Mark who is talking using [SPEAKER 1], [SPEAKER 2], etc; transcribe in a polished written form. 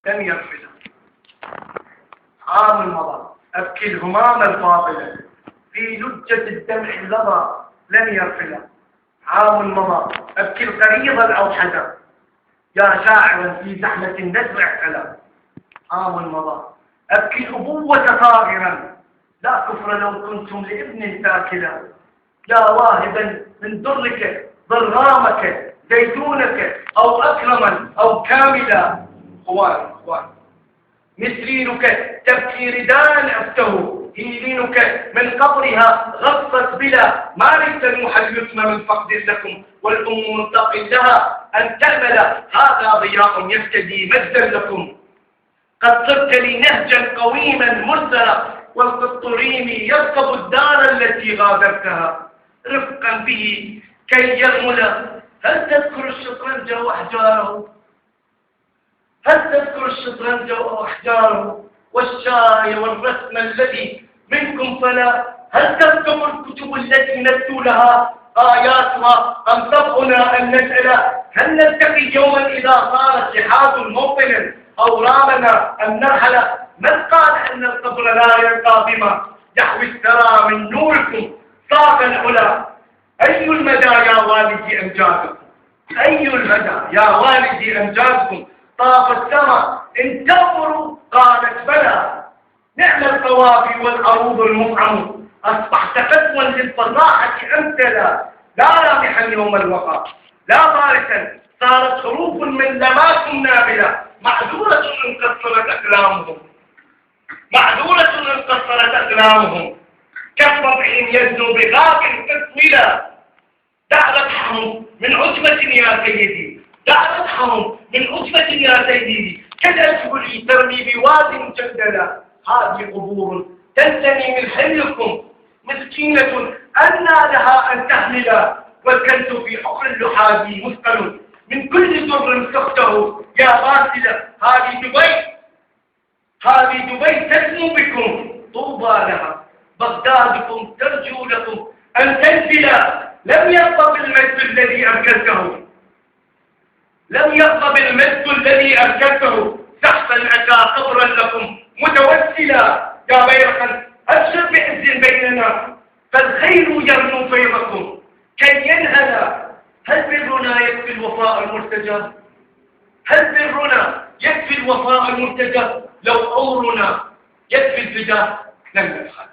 [SPEAKER 1] لم يرفلا. عام مضى أبكي الهمام الفاضلة في لجة الدمع اللظى لم يرفلا. عام مضى أبكي القريض الأوحدة يا شاعرا في زحمة النزع اعتلى. عام مضى أبكي الأبوة صاغرا لا كفر لو كنتم لابن تاكلا. يا واهبا من درك ضرامك زيتونك أو أكرما أو كاملا. اخوان مسرينك تبكي ردان أفته هيلينك من قبرها غصت بلا. ما ليس المحل يتم من فقد لكم والأم منتقل لها أن تأمل. هذا ضياء يفتدي مجدا لكم. قد صرت لي نهجا قويما مرسلا والقطريم يركب الدار التي غادرتها رفقا به كي يغمل. هل تذكر الشطرنج وأحجاره؟ هل تذكر الشطرنج وأحجاره والشاي والرسم الذي منكم فلا؟ هل تذكر الكتب التي نتلو لها آياتها أم تبغنا أن نسأل؟ هل نلتقي يوما إذا صارت لحاظ موطن أو رامنا أن نرحل؟ من قال أن القبر لا يرقى بما يحوي الثرى من نوركم صاغ العلا؟ أي المدى يا والدي أمجادكم؟ أي المدى يا والدي أمجادكم؟ طاف السماء إن تغفروا قالت بلى. نعم القوافي والعروض المطعم أصبحت قسوا للفراحة أمثلا. لا رامحا يوم الوقى لا بارسا صارت حروف من لماكم نابلة. معذورة إن قصرت أقلامهم معذورة إن قصرت أقلامهم كالطبع يزنو بغاب تسولا. دعرت حهم من عتبة يا سيدي دعرت حهم من عتبة يا سيدي كذا الجبل ترمي بواد جدلا. هذه قبور تنتمي من حلكم مسكينة أنى لها أن تحمل. والكنز في حقر اللحاذ مثقل من كل ضر سخته يا غاسلة. هذه دبي تسمو بكم طوبى لها. بغدادكم ترجو لكم أن تنزل. لم يرضى بالمجد الذي أركلته سحفا أتى قبرا لكم متوسلا. يا بيرقا أبشر بعز بيننا فالخير يرنو فيضكم كي ينهلا. هل برنا يكفي الوفاء المرتجى؟ لو أمرنا يكفي الفداء لم نفعل.